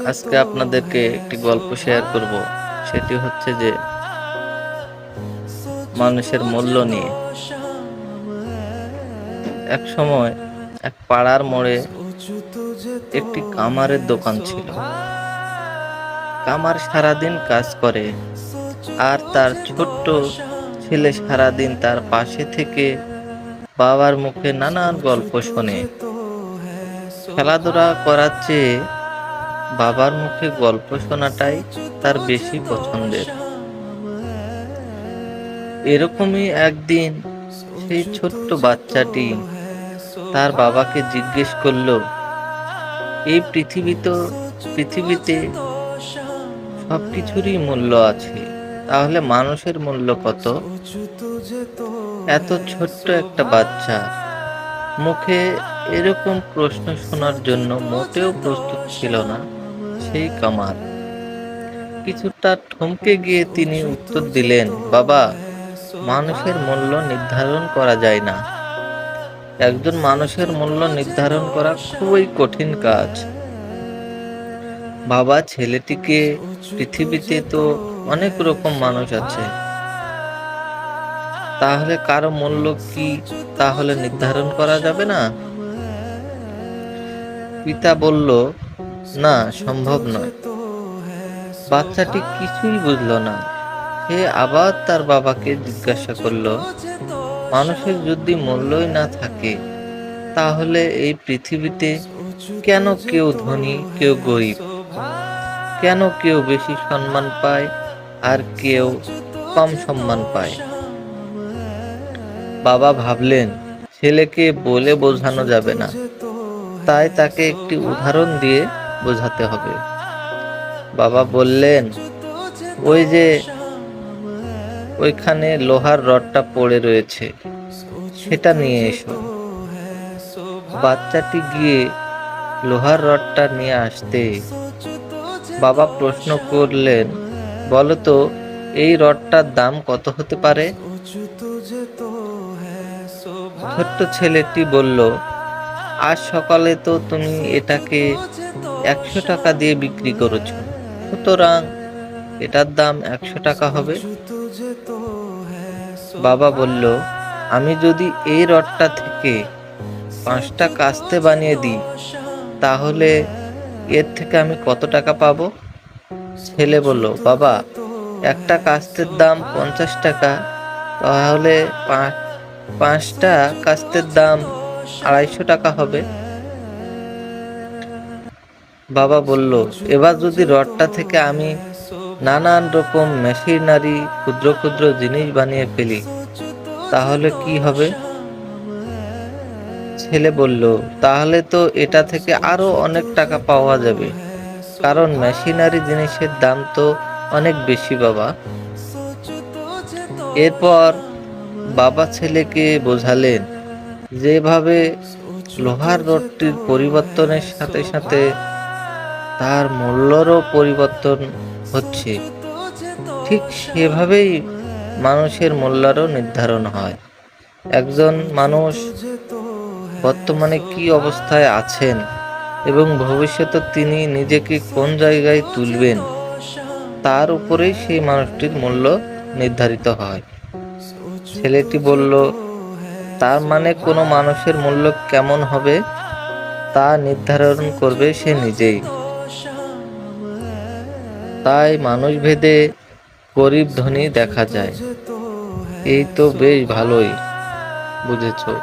আজকে আপনাদেরকে একটি গল্প শেয়ার করব। সেটি হচ্ছে যে মানুষের মূল্য নিয়ে। এক সময় এক পাড়ার মোড়ে একটি কামারের দোকান ছিল। কামার সারাদিন কাজ করে, আর তার ছোট্ট ছেলে সারাদিন তার পাশে থেকে বাবার মুখে নানান গল্প শোনে। খেলাধুলা করার চেয়ে বাবার মুখে গল্প শোনাটাই তার বেশি পছন্দের। এরকমই একদিন সেই ছোট্ট বাচ্চাটি তার বাবাকে জিজ্ঞেস করল, এই পৃথিবীতে সবকিছুরই মূল্য আছে, তাহলে মানুষের মূল্য কত? এত ছোট্ট একটা বাচ্চা মুখে এরকম প্রশ্ন শোনার জন্য মোটেও প্রস্তুত ছিল না সেই কামার। কিছুটা থমকে গিয়ে তিনি উত্তর দিলেন, বাবা, মানুষের মূল্য নির্ধারণ করা যায় না। একজন মানুষের মূল্য নির্ধারণ করা খুবই কঠিন কাজ। বাবা, ছেলেটিকে পৃথিবীতে তো অনেক রকম মানুষ আছে, তাহলে কারো মূল্য কি তাহলে নির্ধারণ করা যাবে না? পিতা বলল, না, সম্ভব নয়। বাচ্চাটি কিছুই বুঝল না। সে আবার তার বাবাকে জিজ্ঞাসা করল, মানুষের যদি মূল্যই না থাকে, তাহলে এই পৃথিবীতে কেন কেউ ধনী, কেউ গরিব? কেন কেউ বেশি সম্মান পায় আর কেউ কম সম্মান পায়? বাবা ভাবলেন, ছেলেকে বলে বোঝানো যাবে না, তাই তাকে একটি উদাহরণ দিয়ে বোঝাতে হবে। বাবা বললেন, ওই যে ওইখানে লোহার রডটা পড়ে রয়েছে, সেটা নিয়ে এসো। বাচ্চাটি গিয়ে লোহার রডটা নিয়ে আসতে বাবা প্রশ্ন করলেন, বলো তো, এই রডটার দাম কত হতে পারে? ছোট্ট ছেলেটি বলল, আজ সকালে তো তুমি এটাকে 100 টাকা দিয়ে বিক্রি করেছ, সুতরাং এটার দাম 100 টাকা হবে। বাবা বলল, আমি যদি এই রডটা থেকে 5টা কাস্তে বানিয়ে দিই, তাহলে এর থেকে আমি কত টাকা পাবো? ছেলে বলল, বাবা, একটা কাস্তের দাম 50 টাকা, তাহলে 5টা কাস্তের দাম 250 টাকা হবে। বাবা বলল, এবার যদি রডটা থেকে আমি নানান রকম মেশিনারি, ক্ষুদ্র ক্ষুদ্র জিনিস বানিয়ে ফেলি, তাহলে কি হবে? ছেলে বলল, তাহলে তো এটা থেকে আরো অনেক টাকা পাওয়া যাবে, কারণ মেশিনারি জিনিসের দাম তো অনেক বেশি বাবা। এরপর বাবা ছেলেকে বোঝালেন, যেভাবে লোহার রডটির পরিবর্তনের সাথে সাথে তার মূল্যরও পরিবর্তন হচ্ছে, ঠিক সেভাবেই মানুষের মূল্যেরও নির্ধারণ হয়। একজন মানুষ বর্তমানে কি অবস্থায় আছেন এবং ভবিষ্যতে তিনি নিজেকে কোন জায়গায় তুলবেন, তার উপরেই সেই মানুষটির মূল্য নির্ধারিত হয়। ছেলেটি বলল, তার মানে কোনো মানুষের মূল্য কেমন হবে তা নির্ধারণ করবে সে নিজেই। তাই মানুষ ভেদে গরিব ধনী দেখা যায়। এই তো বেশ ভালোই বুঝেছো।